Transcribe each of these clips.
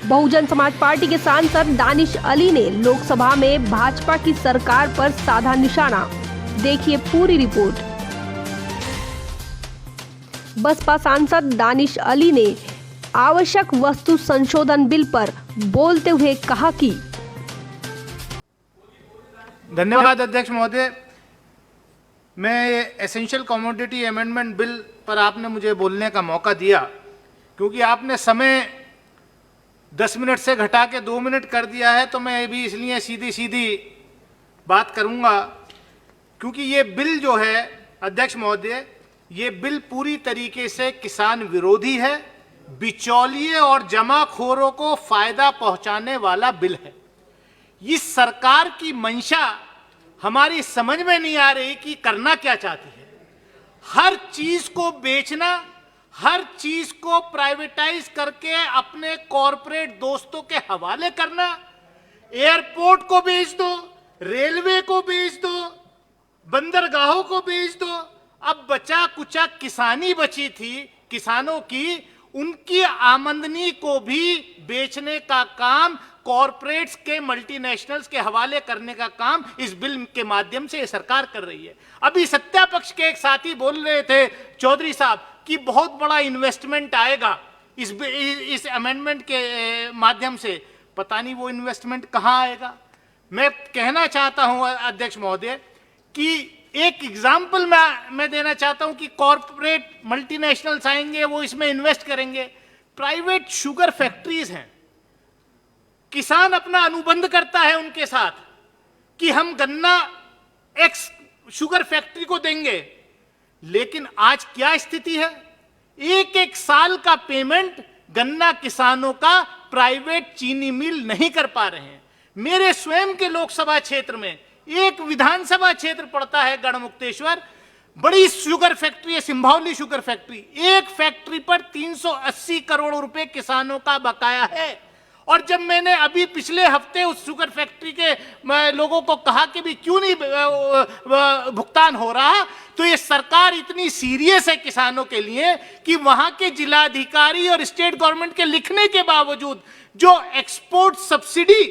Bahujan Samaj party के सांसद दानिश अली ने लोकसभा में भाजपा की सरकार पर साधा निशाना। देखिए पूरी रिपोर्ट। बसपा सांसद दानिश अली ने आवश्यक वस्तु संशोधन बिल पर बोलते हुए कहा कि धन्यवाद अध्यक्ष महोदय। मैं एसेंशियल कमोडिटी अमेंडमेंट बिल पर आपने मुझे बोलने का मौका दिया, क्योंकि आपने समय 10 मिनट से घटा के 2 मिनट कर दिया है, तो मैं भी इसलिए सीधी सीधी बात करूंगा। क्योंकि ये बिल जो है अध्यक्ष महोदय, ये बिल पूरी तरीके से किसान विरोधी है, बिचौलिए और जमाखोरों को फायदा पहुंचाने वाला बिल है। इस सरकार की मंशा हमारी समझ में नहीं आ रही कि करना क्या चाहती है। हर चीज को बेचना, हर चीज को प्राइवेटाइज करके अपने कॉरपोरेट दोस्तों के हवाले करना, एयरपोर्ट को बेच दो, रेलवे को बेच दो, बंदरगाहों को बेच दो। अब बचा कुचा किसानी बची थी किसानों की, उनकी आमदनी को भी बेचने का काम, कॉरपोरेट्स के मल्टीनेशनल्स के हवाले करने का काम इस बिल के माध्यम से सरकार कर रही है। अभी सत्ता पक्ष के एक साथी बोल रहे थे चौधरी साहब कि बहुत बड़ा इन्वेस्टमेंट आएगा इस अमेंडमेंट के माध्यम से। पता नहीं वो इन्वेस्टमेंट कहां आएगा। मैं कहना चाहता हूं अध्यक्ष महोदय कि एक एग्जाम्पल मैं देना चाहता हूं कि कॉरपोरेट मल्टीनेशनल्स आएंगे, वो इसमें इन्वेस्ट करेंगे। प्राइवेट शुगर फैक्ट्रीज हैं, किसान अपना अनुबंध करता है उनके साथ कि हम गन्ना एक्स शुगर फैक्ट्री को देंगे, लेकिन आज क्या स्थिति है? एक साल का पेमेंट गन्ना किसानों का प्राइवेट चीनी मिल नहीं कर पा रहे हैं। मेरे स्वयं के लोकसभा क्षेत्र में एक विधानसभा क्षेत्र पड़ता है गढ़मुक्तेश्वर, बड़ी शुगर फैक्ट्री है, सिंभावली शुगर फैक्ट्री। एक फैक्ट्री पर 380 करोड़ रुपए किसानों का बकाया है। और जब मैंने अभी पिछले हफ्ते उस शुगर फैक्ट्री के लोगों को कहा कि भी क्यों नहीं भुगतान हो रहा, तो ये सरकार इतनी सीरियस है किसानों के लिए कि वहां के जिलाधिकारी और स्टेट गवर्नमेंट के लिखने के बावजूद जो एक्सपोर्ट सब्सिडी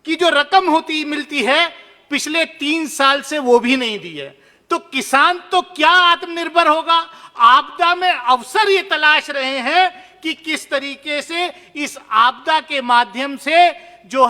की जो रकम मिलती है पिछले 3 साल से वो भी नहीं दी है। तो किसान तो क्या आत्मनिर्भर होगा? आपदा में अवसर ये तलाश रहे हैं कि किस तरीके से इस आपदा के माध्यम से जो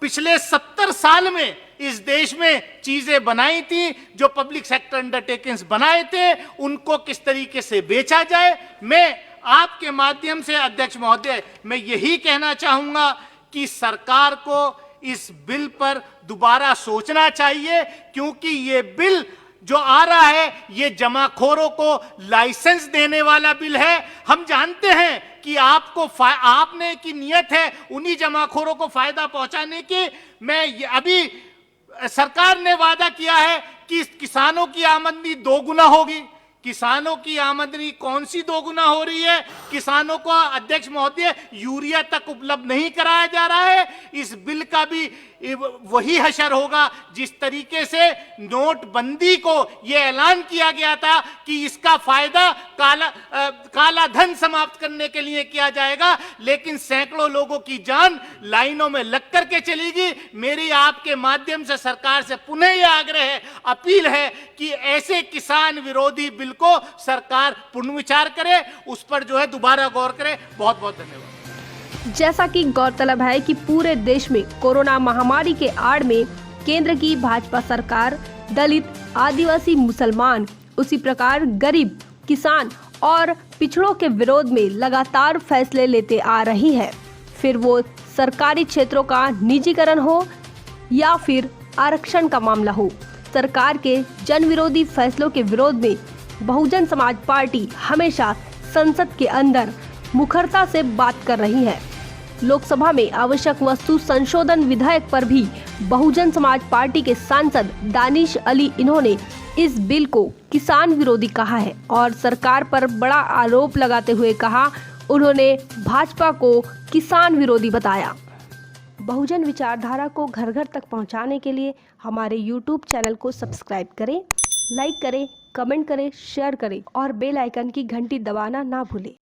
पिछले 70 साल में इस देश में चीजें बनाई थी, जो पब्लिक सेक्टर अंडरटेकिंग्स बनाए थे, उनको किस तरीके से बेचा जाए। मैं आपके माध्यम से अध्यक्ष महोदय मैं यही कहना चाहूंगा कि सरकार को इस बिल पर दोबारा सोचना चाहिए, क्योंकि ये बिल जो आ रहा है ये जमाखोरों को लाइसेंस देने वाला बिल है। हम जानते हैं कि आपने की नियत है उन्हीं जमाखोरों को फायदा पहुंचाने की। मैं अभी सरकार ने वादा किया है कि किसानों की आमदनी 2 गुना होगी। किसानों की आमदनी कौन सी 2 गुना हो रही है? किसानों को अध्यक्ष महोदय यूरिया तक उपलब्ध नहीं कराया जा रहा है। इस बिल का भी वही हशर होगा जिस तरीके से नोटबंदी को यह ऐलान किया गया था कि इसका फायदा काला धन समाप्त करने के लिए किया जाएगा, लेकिन सैकड़ों लोगों की जान लाइनों में लग करके चलेगी। मेरी आपके माध्यम से सरकार से पुनः यह आग्रह है, अपील है कि ऐसे किसान विरोधी बिल को सरकार पुनर्विचार करे, उस पर दोबारा गौर करे। बहुत बहुत धन्यवाद। जैसा कि गौरतलब है कि पूरे देश में कोरोना महामारी के आड़ में केंद्र की भाजपा सरकार दलित, आदिवासी, मुसलमान, उसी प्रकार गरीब, किसान और पिछड़ों के विरोध में लगातार फैसले लेते आ रही है। फिर वो सरकारी क्षेत्रों का निजीकरण हो या फिर आरक्षण का मामला हो, सरकार के जन विरोधी फैसलों के विरोध में बहुजन समाज पार्टी हमेशा संसद के अंदर मुखरता से बात कर रही है। लोकसभा में आवश्यक वस्तु संशोधन विधेयक पर भी बहुजन समाज पार्टी के सांसद दानिश अली इन्होंने इस बिल को किसान विरोधी कहा है और सरकार पर बड़ा आरोप लगाते हुए कहा उन्होंने भाजपा को किसान विरोधी बताया। बहुजन विचारधारा को घर घर तक पहुंचाने के लिए हमारे YouTube चैनल को सब्सक्राइब करें, लाइक करें, कमेंट करें, शेयर करें और बेल आइकन की घंटी दबाना ना भूलें।